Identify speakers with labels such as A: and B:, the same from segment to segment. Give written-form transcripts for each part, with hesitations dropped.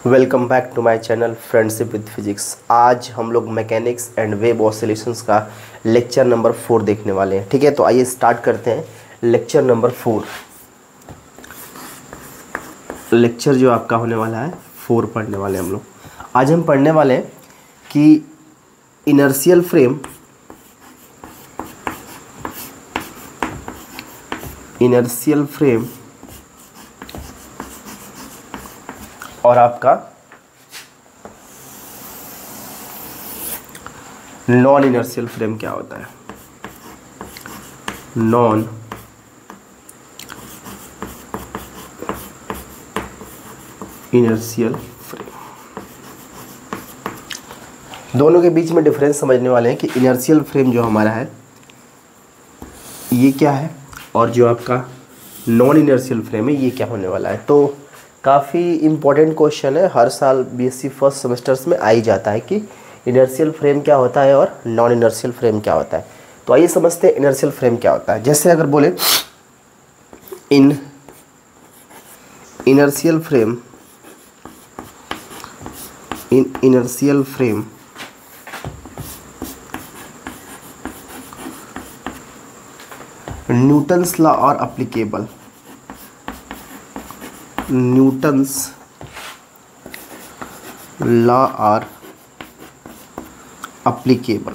A: Welcome back to my channel friendship with physics. आज हम लोग मैकेनिक्स एंड वेव ऑसिलेशंस का लेक्चर नंबर 4 देखने वाले हैं। ठीक है, तो आइए स्टार्ट करते हैं लेक्चर नंबर 4। लेक्चर जो आपका होने वाला है 4 पढ़ने वाले हम लोग। आज हम पढ़ने वाले हैं कि इनर्शियल फ्रेम और आपका नॉन इनर्शियल फ्रेम क्या होता है। नॉन इनर्शियल फ्रेम, दोनों के बीच में डिफरेंस समझने वाले हैं कि इनर्शियल फ्रेम जो हमारा है ये क्या है और जो आपका नॉन इनर्शियल फ्रेम है ये क्या होने वाला है। तो काफ़ी इम्पोर्टेंट क्वेश्चन है, हर साल बीएससी फर्स्ट सेमेस्टर्स में आ ही जाता है कि इनर्शियल फ्रेम क्या होता है और नॉन इनर्शियल फ्रेम क्या होता है। तो आइए समझते हैं इनर्शियल फ्रेम क्या होता है। जैसे अगर बोले inertial frame Newton's law are applicable. Newton's law are applicable.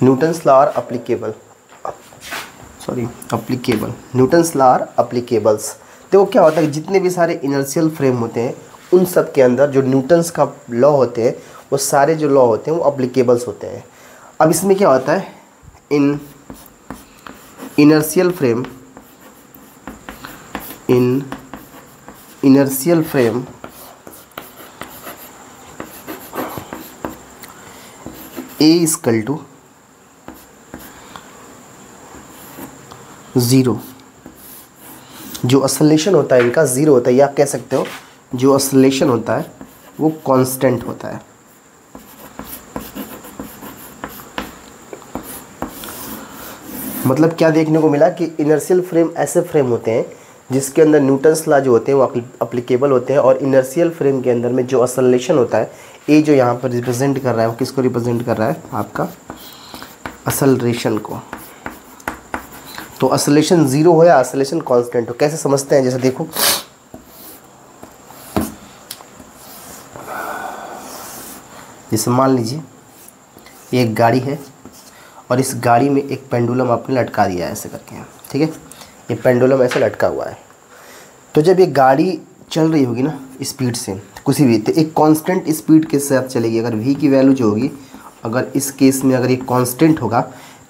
A: Newton's law are applicable, applicable. Newton's law are applicables. देखो क्या होता है, जितने भी सारे इनर्शियल फ्रेम होते हैं उन सब के अंदर जो न्यूटन्स का लॉ होते हैं वो सारे जो लॉ होते हैं वो एप्लीकेबल्स होते हैं। अब इसमें क्या होता है, inertial frame a equal to 0। जो ऑसिलेशन होता है इनका 0 होता है, या आप कह सकते हो जो ऑसिलेशन होता है वो कांस्टेंट होता है। मतलब क्या देखने को मिला कि इनर्शियल फ्रेम ऐसे फ्रेम होते हैं जिसके अंदर न्यूटन्स लॉ जो होते हैं वो एप्लीकेबल होते हैं, और इनर्शियल फ्रेम के अंदर में जो ऑसिलेशन होता है ये जो यहाँ पर रिप्रेजेंट कर रहा है वो किसको रिप्रेजेंट कर रहा है, आपका ऑसिलेशन को। तो ऑसिलेशन 0 हो या ऑसिलेशन कांस्टेंट हो, कैसे समझते हैं, जैसे देखो जैसे मान लीजिए ये एक गाड़ी है और इस गाड़ी में एक पेंडुलम आपने लटका दिया है ऐसे करके, ठीक है। ये पेंडुलम ऐसे लटका हुआ है। तो जब ये गाड़ी चल रही होगी ना स्पीड से किसी भी, तो एक कांस्टेंट स्पीड के साथ चलेगी। अगर v की वैल्यू जो होगी, अगर इस केस में अगर ये कांस्टेंट होगा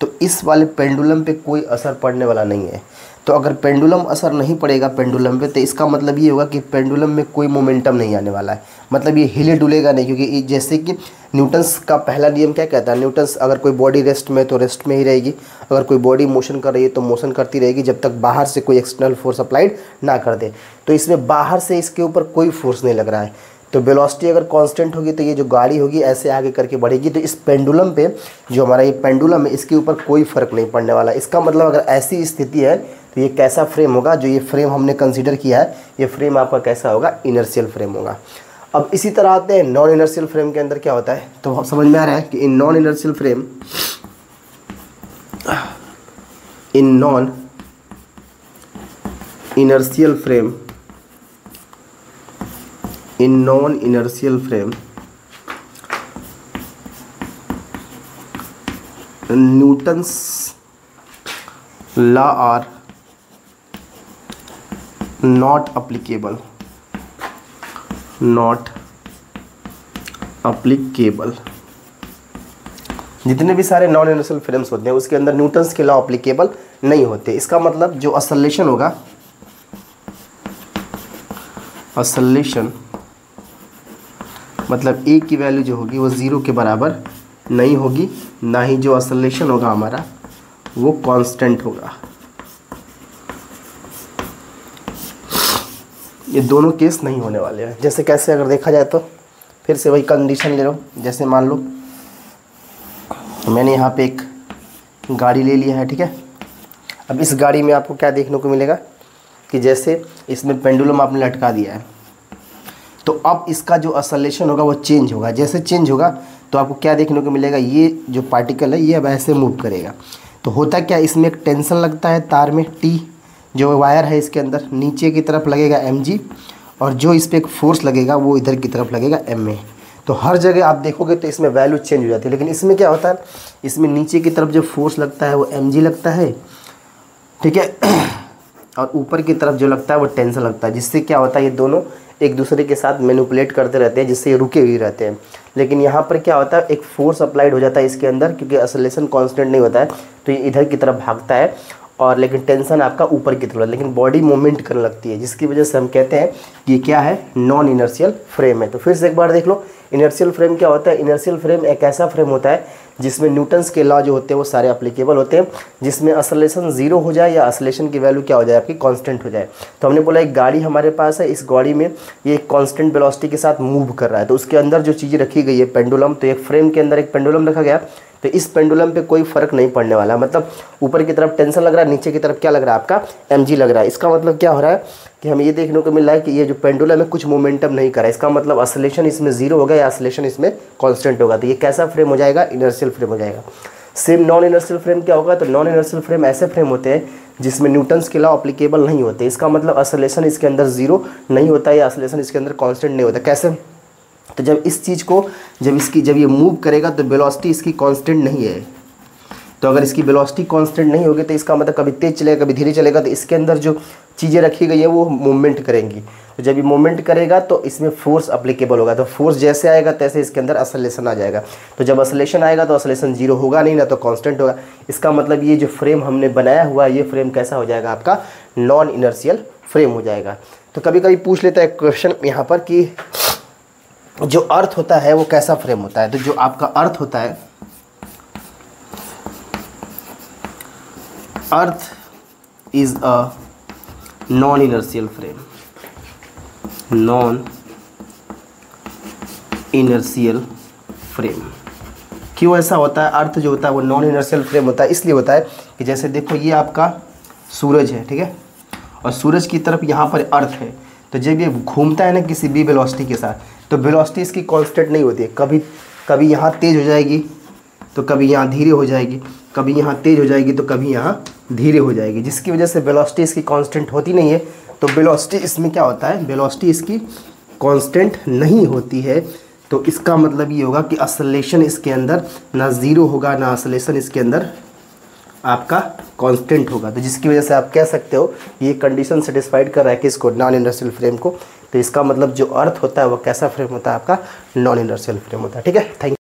A: तो इस वाले पेंडुलम पे कोई असर पड़ने वाला नहीं है। तो अगर पेंडुलम असर नहीं पड़ेगा पेंडुलम पे, तो इसका मतलब ये होगा कि पेंडुलम में कोई मोमेंटम नहीं आने वाला है। मतलब ये हिले डुलेगा नहीं, क्योंकि जैसे कि न्यूटन्स का पहला नियम क्या कहता है, न्यूटन्स अगर कोई बॉडी रेस्ट में तो रेस्ट में ही रहेगी, अगर कोई बॉडी मोशन कर रही है तो मोशन करती रहेगी जब तक बाहर से कोई एक्सटर्नल फोर्स अप्लाइड ना कर दे। तो इसमें बाहर से इसके ऊपर कोई फोर्स नहीं लग रहा है। तो वेलोसिटी अगर कांस्टेंट होगी तो ये जो गाड़ी होगी ऐसे आगे करके बढ़ेगी। तो इस पेंडुलम पे जो हमारा ये पेंडुलम है इसके ऊपर कोई फ़र्क नहीं पड़ने वाला। इसका मतलब अगर ऐसी स्थिति है तो ये कैसा फ्रेम होगा, जो ये फ्रेम हमने कंसीडर किया है ये फ्रेम आपका कैसा होगा, इनर्शियल फ्रेम होगा। अब इसी तरह आते हैं नॉन इनर्शियल फ्रेम के अंदर क्या होता है। तो समझ में आ रहा है कि in non inertial frame, in non inertial frame Newton's law are not applicable. जितने भी सारे नॉन इनर्शियल फ्रेम्स होते हैं उसके अंदर न्यूटन्स के लॉ एप्लीकेबल नहीं होते। इसका मतलब जो ऑसिलेशन होगा, ऑसिलेशन मतलब ए की वैल्यू जो होगी वो 0 के बराबर नहीं होगी, ना ही जो ऑसिलेशन होगा हमारा वो कांस्टेंट होगा। ये दोनों केस नहीं होने वाले हैं। जैसे कैसे अगर देखा जाए तो फिर से वही कंडीशन ले लो। जैसे मान लो मैंने यहाँ पे एक गाड़ी ले लिया है, ठीक है। अब इस गाड़ी में आपको क्या देखने को मिलेगा, कि जैसे इसमें पेंडुलम आपने लटका दिया है, तो अब इसका जो असलेशन होगा वो चेंज होगा। जैसे चेंज होगा तो आपको क्या देखने को मिलेगा, ये जो पार्टिकल है ये अब ऐसे मूव करेगा। तो होता क्या, इसमें एक टेंशन लगता है तार में, टी जो वायर है इसके अंदर नीचे की तरफ लगेगा mg, और जो इस पर एक फोर्स लगेगा वो इधर की तरफ लगेगा ma। तो हर जगह आप देखोगे तो इसमें वैल्यू चेंज हो जाती है। लेकिन इसमें क्या होता है, इसमें नीचे की तरफ जो फोर्स लगता है वो mg लगता है, ठीक है, और ऊपर की तरफ जो लगता है वो टेंशन लगता है, जिससे क्या होता है ये दोनों एक दूसरे के साथ मैनिपुलेट करते रहते हैं, जिससे ये रुके हुए रहते हैं। लेकिन यहाँ पर क्या होता है, एक फोर्स अप्लाइड हो जाता है इसके अंदर, क्योंकि असलेशन कांस्टेंट नहीं होता है, तो ये इधर की तरफ भागता है, और लेकिन टेंशन आपका ऊपर की तरफ, लेकिन बॉडी मूवमेंट करने लगती है, जिसकी वजह से हम कहते हैं कि ये क्या है, नॉन इनर्शियल फ्रेम है। तो फिर से एक बार देख लो, इनर्शियल फ्रेम क्या होता है। इनर्शियल फ्रेम एक ऐसा फ्रेम होता है जिसमें न्यूटन्स के लॉ जो होते हैं वो सारे एप्लीकेबल होते हैं, जिसमें असलेशन जीरो हो जाए या असलेशन की वैल्यू क्या हो जाए, आपकी कांस्टेंट हो जाए। तो हमने बोला एक गाड़ी हमारे पास है, इस गाड़ी में ये कांस्टेंट वेलोसिटी के साथ मूव कर रहा है, तो उसके अंदर जो चीज़ें रखी गई है पेंडुलम, तो एक फ्रेम के अंदर एक पेंडुलम रखा गया, तो इस पेंडुलम पे कोई फर्क नहीं पड़ने वाला। मतलब ऊपर की तरफ टेंशन लग रहा है, नीचे की तरफ क्या लग रहा है, आपका mg लग रहा है। इसका मतलब क्या हो रहा है कि हमें ये देखने को मिल रहा है कि ये जो पेंडुलम है कुछ मोमेंटम नहीं कर रहा है। इसका मतलब असलेशन इसमें जीरो होगा या असलेशन इसमें कांस्टेंट होगा। तो ये कैसा फ्रेम हो जाएगा, इनर्शियल फ्रेम हो जाएगा। सेम नॉन इनर्शियल फ्रेम क्या होगा, तो नॉन इनर्शियल फ्रेम ऐसे फ्रेम होते हैं जिसमें न्यूटन्स के लॉ एप्लीकेबल नहीं होते। इसका मतलब असलेशन इसके अंदर जीरो नहीं होता या असलेशन इसके अंदर कांस्टेंट नहीं होता। कैसे, तो जब इस चीज़ को जब ये मूव करेगा तो वेलोसिटी इसकी कांस्टेंट नहीं है। तो अगर इसकी वेलोसिटी कांस्टेंट नहीं होगी तो इसका मतलब कभी तेज चलेगा कभी धीरे चलेगा, तो इसके अंदर जो चीज़ें रखी गई है वो मूवमेंट करेंगी। तो जब ये मूवमेंट करेगा तो इसमें फोर्स अप्लीकेबल होगा, तो फोर्स जैसे आएगा तैसे इसके अंदर असलेशन आ जाएगा। तो जब असलेशन आएगा तो असलेशन जीरो होगा नहीं, ना तो कांस्टेंट होगा। इसका मतलब ये जो फ्रेम हमने बनाया हुआ है ये फ्रेम कैसा हो जाएगा, आपका नॉन इनर्शियल फ्रेम हो जाएगा। तो कभी कभी पूछ लेता है क्वेश्चन यहाँ पर कि जो अर्थ होता है वो कैसा फ्रेम होता है। तो जो आपका अर्थ होता है, earth is a non inertial frame, non inertial frame. क्यों ऐसा होता है, अर्थ जो होता है वो नॉन इनर्शियल फ्रेम होता है, इसलिए होता है कि जैसे देखो ये आपका सूरज है, ठीक है, और सूरज की तरफ यहाँ पर अर्थ है। तो जब ये घूमता है ना किसी भी वेलोसिटी के साथ, तो वेलोसिटी इसकी कांस्टेंट नहीं होती है। कभी यहाँ तेज़ हो जाएगी तो कभी यहाँ धीरे हो जाएगी, कभी यहाँ तेज़ हो जाएगी तो कभी यहाँ धीरे हो जाएगी, जिसकी वजह से वेलोसिटी इसकी कांस्टेंट होती नहीं है। तो वेलोसिटी इसमें क्या होता है, वेलोसिटी इसकी कांस्टेंट नहीं होती है। तो इसका मतलब ये होगा कि असलेशन इसके अंदर ना ज़ीरो होगा ना असलेशन इसके अंदर आपका कांस्टेंट होगा। तो जिसकी वजह से आप कह सकते हो ये कंडीशन सेटिस्फाइड कर रहा है कि इसको नॉन इनर्शियल फ्रेम को। तो इसका मतलब जो अर्थ होता है वो कैसा फ्रेम होता है, आपका नॉन इनर्शियल फ्रेम होता है। ठीक है, थैंक यू।